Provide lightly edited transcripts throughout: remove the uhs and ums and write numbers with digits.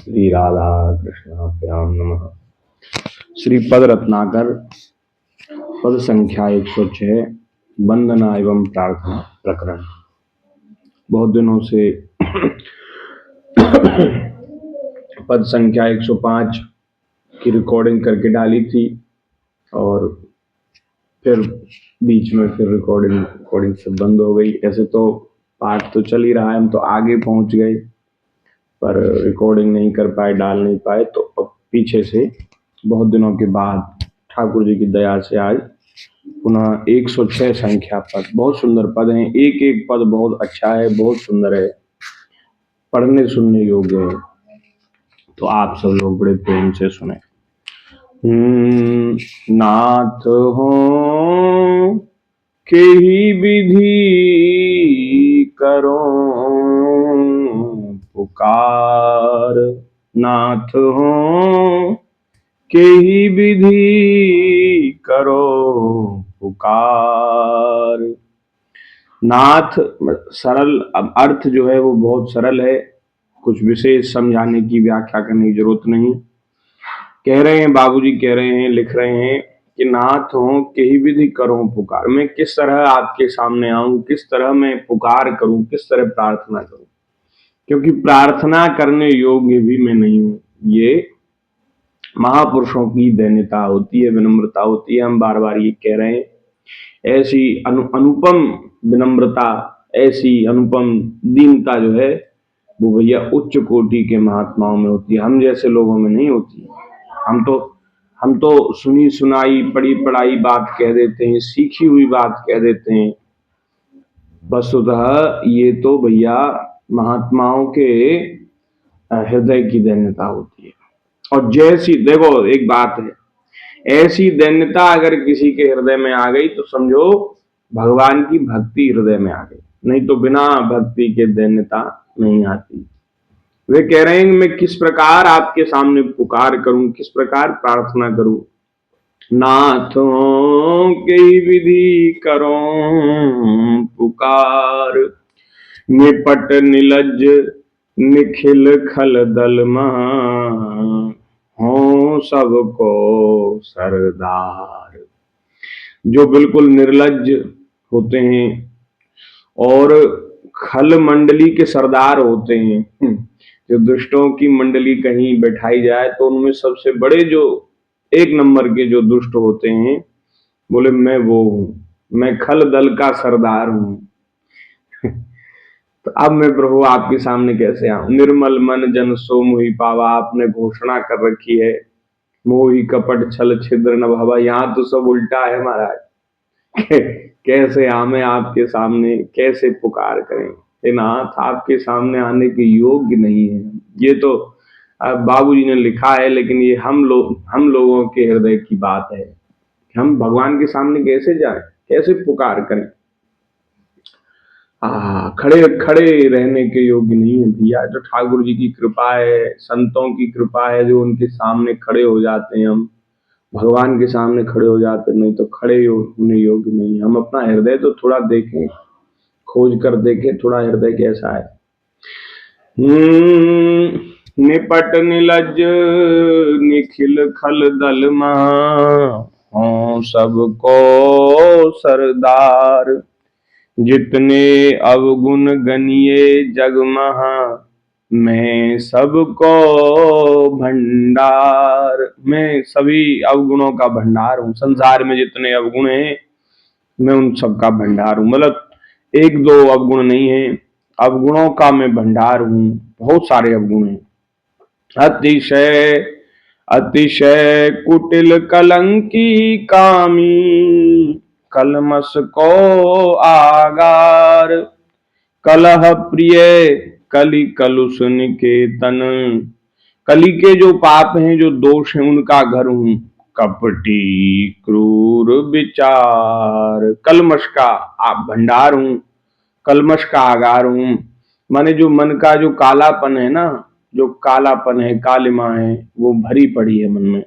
श्री राधा कृष्णाभ्याम नमः। श्री पद रत्नाकर पद संख्या 106 वंदना एवं प्रार्थना प्रकरण। बहुत दिनों से पद संख्या 105 की रिकॉर्डिंग करके डाली थी और फिर बीच में फिर रिकॉर्डिंग से बंद हो गई। ऐसे तो पाठ तो चल ही रहा है, हम तो आगे पहुंच गए पर रिकॉर्डिंग नहीं कर पाए, डाल नहीं पाए। तो अब पीछे से बहुत दिनों के बाद ठाकुर जी की दया से आज पुनः 106 संख्या पद, बहुत सुंदर पद हैं। एक एक पद बहुत अच्छा है, बहुत सुंदर है, पढ़ने सुनने योग्य है। तो आप सब लोग बड़े प्रेम से सुने। नाथ हो के ही विधि करो पुकार, नाथ हो के ही विधि करो पुकार। नाथ सरल, अब अर्थ जो है वो बहुत सरल है, कुछ विशेष समझाने की व्याख्या करने की जरूरत नहीं। कह रहे हैं बाबूजी, कह रहे हैं, लिख रहे हैं कि नाथ हो के ही विधि करो पुकार। मैं किस तरह आपके सामने आऊं, किस तरह मैं पुकार करूं, किस तरह प्रार्थना करूं, क्योंकि प्रार्थना करने योग्य भी मैं नहीं हूं। ये महापुरुषों की दैन्यता होती है, विनम्रता होती है। हम बार बार ये कह रहे हैं, ऐसी अनुपम विनम्रता, ऐसी अनुपम दीनता जो है वो भैया उच्च कोटि के महात्माओं में होती है, हम जैसे लोगों में नहीं होती। हम तो सुनी सुनाई पढ़ी पढ़ाई बात कह देते हैं, सीखी हुई बात कह देते हैं। वस्तुतः ये तो भैया महात्माओं के हृदय की दैन्यता होती है। और जैसी, देखो एक बात है, ऐसी दैन्यता अगर किसी के हृदय में आ गई तो समझो भगवान की भक्ति हृदय में आ गई, नहीं तो बिना भक्ति के दैन्यता नहीं आती। वे कह रहे हैं कि मैं किस प्रकार आपके सामने पुकार करूं, किस प्रकार प्रार्थना करूं। नाथों के विधि करो पुकार, निपट निलज निखिल खल दलमा, हो सबको सरदार। जो बिल्कुल निर्लज होते हैं और खल मंडली के सरदार होते हैं। जो दुष्टों की मंडली कहीं बैठाई जाए तो उनमें सबसे बड़े जो एक नंबर के जो दुष्ट होते हैं, बोले मैं वो हूं, मैं खल दल का सरदार हूं। तो अब मैं प्रभु आपके सामने कैसे आऊं। निर्मल मन जन सो मोहि पावा, आपने घोषणा कर रखी है, मोहि कपट छल छिद्र न भावा। यहाँ तो सब उल्टा है महाराज। कैसे आमे आपके सामने, कैसे पुकार करें। नाथ आपके सामने आने के योग्य नहीं है। ये तो बाबूजी ने लिखा है, लेकिन ये हम लोगों के हृदय की बात है। हम भगवान के सामने कैसे जाएं, कैसे पुकार करें। खड़े खड़े रहने के योग्य नहीं है भैया। जो ठाकुर जी की कृपा है, संतों की कृपा है, जो उनके सामने खड़े हो जाते हैं, हम भगवान के सामने खड़े हो जाते, नहीं तो खड़े होने योग्य नहीं। हम अपना हृदय तो थोड़ा देखें, खोज कर देखें थोड़ा हृदय कैसा है। निपट निलज निखिल खल दलमा, हो सबको सरदार। जितने अवगुण गनिये जग महा, मैं सबको भंडार। मैं सभी अवगुणों का भंडार हूं। संसार में जितने अवगुण हैं मैं उन सबका भंडार हूं। मतलब एक दो अवगुण नहीं है, अवगुणों का मैं भंडार हूं। बहुत सारे अवगुण हैं। अतिशय अतिशय कुटिल कलंकी कामी, कलमस को आगार। कलह प्रिय कलि कलुष निकेतन, कली के जो पाप हैं, जो दोष हैं, उनका घर हूं। कपटी क्रूर विचार, कलमश का आप भंडार हूं, कलमश का आगार हूं। माने जो मन का जो कालापन है ना, जो कालापन है, कालिमा है, वो भरी पड़ी है मन में।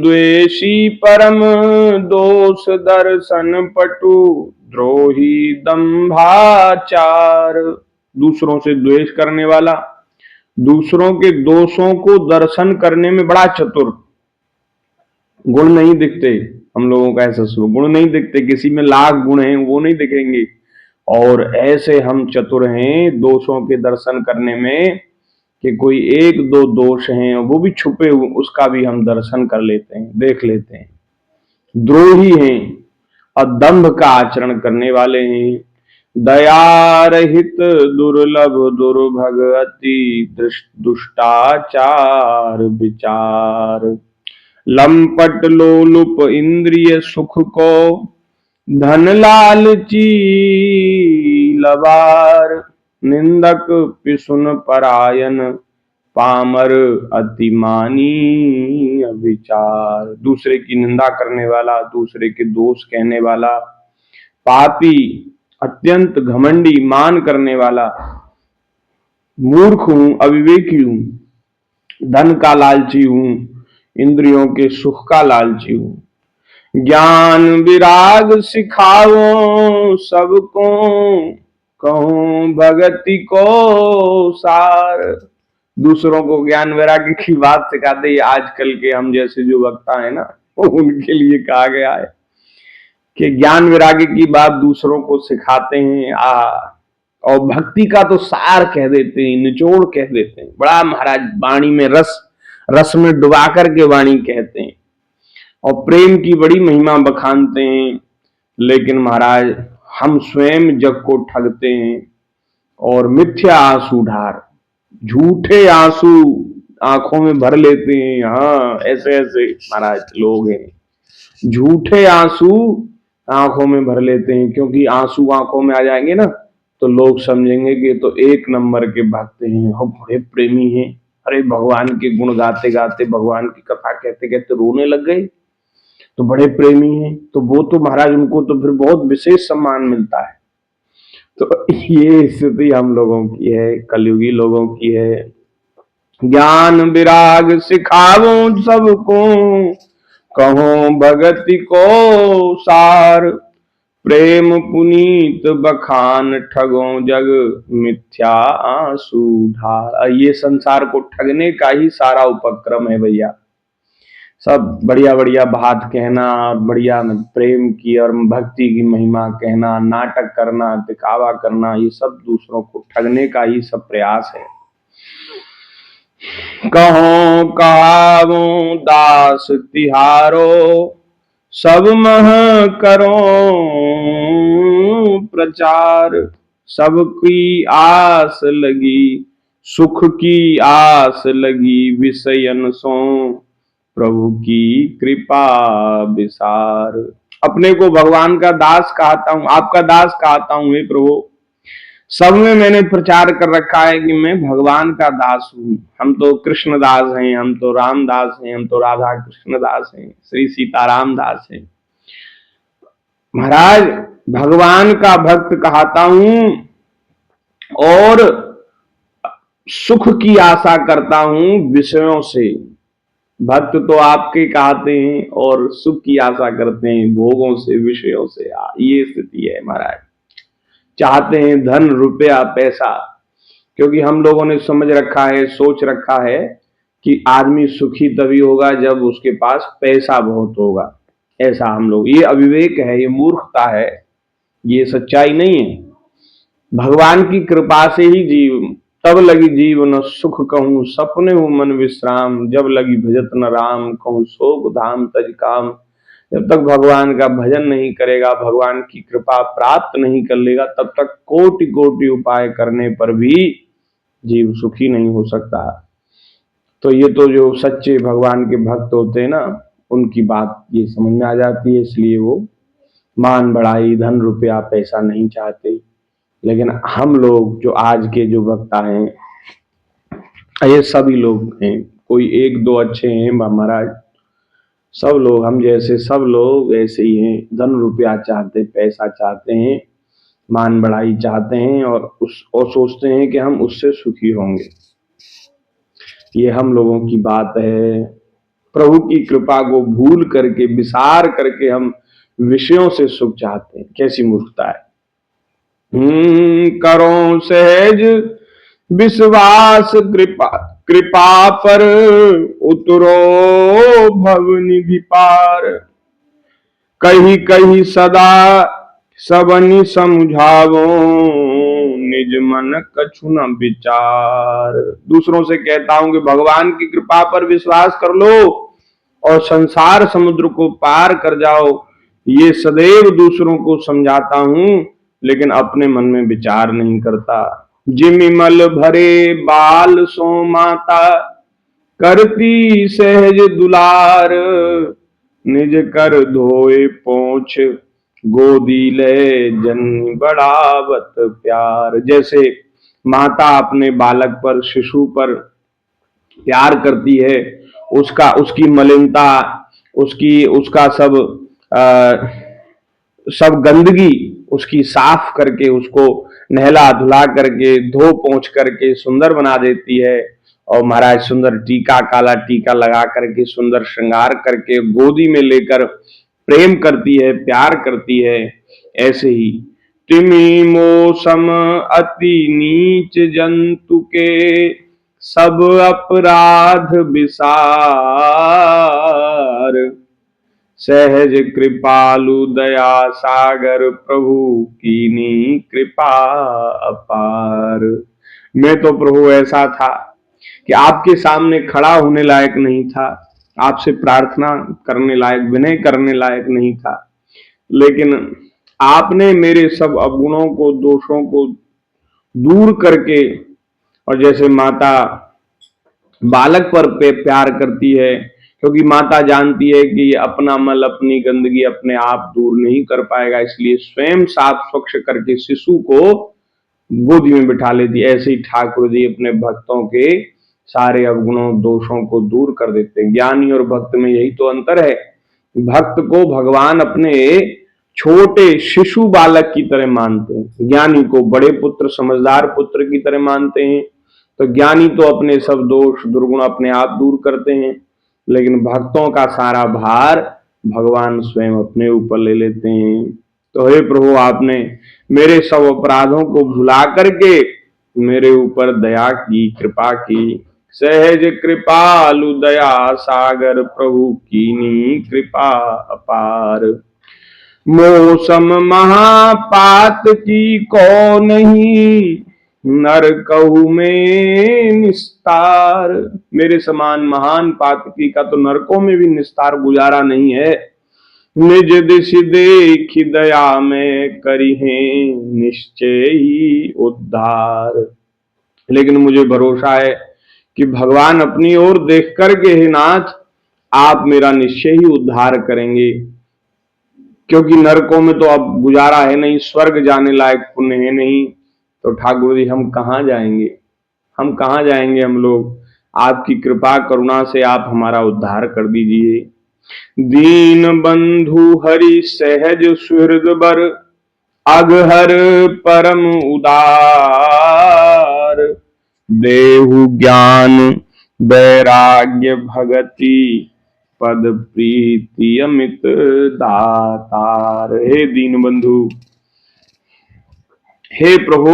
द्वेषी परम दोष दर्शन पटु, द्रोही दंभाचार। दूसरों से द्वेष करने वाला, दूसरों के दोषों को दर्शन करने में बड़ा चतुर। गुण नहीं दिखते, हम लोगों का ऐसा स्वरूप, गुण नहीं दिखते, किसी में लाख गुण हैं वो नहीं दिखेंगे, और ऐसे हम चतुर हैं दोषों के दर्शन करने में कि कोई एक दो दोष हैं वो भी छुपे हुए, उसका भी हम दर्शन कर लेते हैं, देख लेते हैं। द्रोही हैं और दंभ का आचरण करने वाले हैं। दया रहित दुर्लभ दुर्भग अति दुष्टाचार विचार। लंपट लोलुप इंद्रिय सुख को धन लालची लबार। निंदक पिसुन परायन पामर अतिमानी अविचार। दूसरे की निंदा करने वाला, दूसरे के दोष कहने वाला, पापी, अत्यंत घमंडी, मान करने वाला, मूर्ख हूं, अविवेकी हूं, धन का लालची हूं, इंद्रियों के सुख का लालची हूं। ज्ञान विराग सिखाओ सबको, कहूं भगति को सार। दूसरों को ज्ञान वैराग्य की बात सिखाते ही आजकल के हम जैसे जो वक्ता है ना, उनके लिए कहा गया है कि ज्ञान वैराग्य की बात दूसरों को सिखाते हैं, और भक्ति का तो सार कह देते हैं, निचोड़ कह देते हैं। बड़ा महाराज वाणी में रस में डुबा करके वाणी कहते हैं, और प्रेम की बड़ी महिमा बखानते हैं। लेकिन महाराज हम स्वयं जग को ठगते हैं और मिथ्या आंसू ढार, झूठे आंसू आंखों में भर लेते हैं। हाँ, ऐसे ऐसे महाराज लोग हैं, झूठे आंसू आंखों में भर लेते हैं, क्योंकि आंसू आंखों में आ जाएंगे ना तो लोग समझेंगे कि तो एक नंबर के भक्त हैं, हम बड़े प्रेमी हैं। अरे भगवान के गुण गाते गाते, भगवान की कथा कहते कहते रोने लग गए, तो बड़े प्रेमी हैं। तो वो तो महाराज उनको तो फिर बहुत विशेष सम्मान मिलता है। तो ये स्थिति हम लोगों की है, कलयुगी लोगों की है। ज्ञान विराग सिखावो सबको, कहो भगति को सार। प्रेम पुनीत बखान ठगो जग, मिथ्या आंसू ढार। ये संसार को ठगने का ही सारा उपक्रम है भैया। सब बढ़िया बढ़िया बात कहना, बढ़िया प्रेम की और भक्ति की महिमा कहना, नाटक करना, दिखावा करना, ये सब दूसरों को ठगने का ही सब प्रयास है। कहो कहावो दास तिहारो, सब मह करो प्रचार। सबकी आस लगी, सुख की आस लगी, विषयन सो प्रभु की कृपा विसार। अपने को भगवान का दास कहता हूं, आपका दास कहता हूं, हे प्रभु। सब में मैंने प्रचार कर रखा है कि मैं भगवान का दास हूं। हम तो कृष्ण दास हैं, हम तो राम दास हैं, हम तो राधा कृष्ण दास हैं, श्री सीताराम दास हैं। महाराज भगवान का भक्त कहता हूं और सुख की आशा करता हूं विषयों से। भक्त तो आपके कहते हैं और सुख की आशा करते हैं भोगों से, विषयों से। ये स्थिति है महाराज। चाहते हैं धन, रुपया, पैसा, क्योंकि हम लोगों ने समझ रखा है, सोच रखा है कि आदमी सुखी तभी होगा जब उसके पास पैसा बहुत होगा। ऐसा हम लोग, ये अविवेक है, ये मूर्खता है, ये सच्चाई नहीं है। भगवान की कृपा से ही जीव, तब लगी जीवन सुख कहूं, सपने हो मन विश्राम। जब लगी भजत न राम, कहूं शोक धाम तज काम। जब तक भगवान का भजन नहीं करेगा, भगवान की कृपा प्राप्त नहीं कर लेगा, तब तक कोटि कोटि उपाय करने पर भी जीव सुखी नहीं हो सकता। तो ये तो जो सच्चे भगवान के भक्त होते हैं ना, उनकी बात ये समझ में आ जाती है। इसलिए वो मान बढ़ाई, धन रुपया पैसा नहीं चाहते। लेकिन हम लोग जो आज के जो वक्ता हैं, ये सभी लोग हैं, कोई एक दो अच्छे हैं महाराज, सब लोग हम जैसे सब लोग ऐसे ही हैं। धन रुपया चाहते, पैसा चाहते हैं, मान बढ़ाई चाहते हैं, और सोचते हैं कि हम उससे सुखी होंगे। ये हम लोगों की बात है। प्रभु की कृपा को भूल करके, विसार करके हम विषयों से सुख चाहते हैं। कैसी मूर्खता है। करो सहज विश्वास कृपा कृपा पर उतरो भव निधि पार। कही कही सदा सबनि समझावो निज मन कछु न विचार। दूसरों से कहता हूं कि भगवान की कृपा पर विश्वास कर लो और संसार समुद्र को पार कर जाओ, ये सदैव दूसरों को समझाता हूं, लेकिन अपने मन में विचार नहीं करता। जिमिमल भरे बाल सो माता करती सहज दुलार। निज कर धोए पोंछ गोदी ले जननी बढ़ावत प्यार। जैसे माता अपने बालक पर, शिशु पर प्यार करती है, उसका उसकी मलिनता, उसकी उसका सब गंदगी उसकी साफ करके, उसको नहला धुला करके, धो पोंछ करके सुंदर बना देती है। और महाराज सुंदर टीका, काला टीका लगा करके, सुंदर श्रृंगार करके गोदी में लेकर प्रेम करती है, प्यार करती है। ऐसे ही तिमी मौसम अति नीच जंतु के सब अपराध विसार। सहज कृपालु दया सागर प्रभु कीनी कृपा अपार। मैं तो प्रभु ऐसा था कि आपके सामने खड़ा होने लायक नहीं था, आपसे प्रार्थना करने लायक, विनय करने लायक नहीं था, लेकिन आपने मेरे सब अवगुणों को, दोषों को दूर करके, और जैसे माता बालक पर प्यार करती है, क्योंकि माता जानती है कि अपना मल, अपनी गंदगी अपने आप दूर नहीं कर पाएगा, इसलिए स्वयं साफ स्वच्छ करके शिशु को गोदी में बिठा लेती। ऐसे ही ठाकुर जी अपने भक्तों के सारे अवगुणों, दोषों को दूर कर देते हैं। ज्ञानी और भक्त में यही तो अंतर है। भक्त को भगवान अपने छोटे शिशु बालक की तरह मानते हैं, ज्ञानी को बड़े पुत्र, समझदार पुत्र की तरह मानते हैं। तो ज्ञानी तो अपने सब दोष दुर्गुण अपने आप दूर करते हैं, लेकिन भक्तों का सारा भार भगवान स्वयं अपने ऊपर ले लेते हैं। तो हे प्रभु, आपने मेरे सब अपराधों को भुला करके मेरे ऊपर दया की, कृपा की। सहज कृपालु दया सागर प्रभु कीनी कृपा अपार। मौसम महापात की को नहीं नर कहू में निस्तार। मेरे समान महान पातकी का तो नरकों में भी निस्तार गुजारा नहीं है। निज दिश देखी दया में करी है निश्चय ही उद्धार। लेकिन मुझे भरोसा है कि भगवान अपनी ओर देख करके, हे नाथ, आप मेरा निश्चय ही उद्धार करेंगे, क्योंकि नरकों में तो अब गुजारा है नहीं, स्वर्ग जाने लायक पुण्य है नहीं। तो ठाकुर जी, हम कहाँ जाएंगे, हम कहाँ जाएंगे हम लोग। आपकी कृपा करुणा से आप हमारा उद्धार कर दीजिए। दीन बंधु हरि सहज सुहृद बर अघहर परम उदार। देहु ज्ञान वैराग्य भगति पद प्रीति अमित दातार। हे दीन बंधु, हे प्रभु,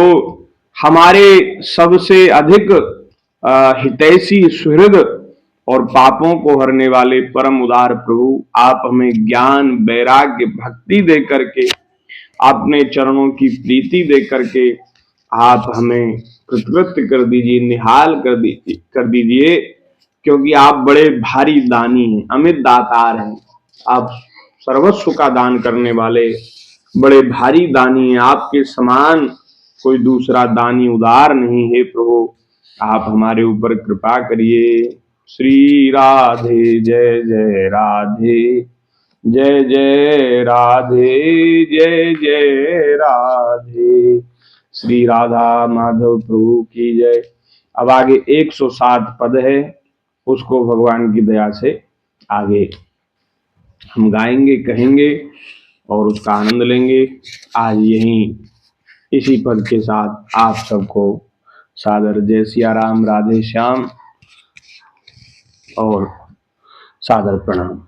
हमारे सबसे अधिक हितैषी सुहृद और पापों को हरने वाले परम उदार प्रभु, आप हमें ज्ञान वैराग्य भक्ति दे करके, अपने चरणों की प्रीति दे करके आप हमें कृतकृत्य कर दीजिए, निहाल कर दीजिए, क्योंकि आप बड़े भारी दानी हैं, अमित दातार हैं। आप सर्वस्व का दान करने वाले बड़े भारी दानी हैं। आपके समान कोई दूसरा दानी उदार नहीं है। प्रभु, आप हमारे ऊपर कृपा करिए। श्री राधे जय जय राधे, जय जय राधे, जय जय राधे। श्री राधा माधव प्रभु की जय। अब आगे 107 पद है, उसको भगवान की दया से आगे हम गाएंगे, कहेंगे और उसका आनंद लेंगे। आज यहीं इसी पद के साथ आप सबको सादर जय सिया राम, राधे श्याम और सादर प्रणाम।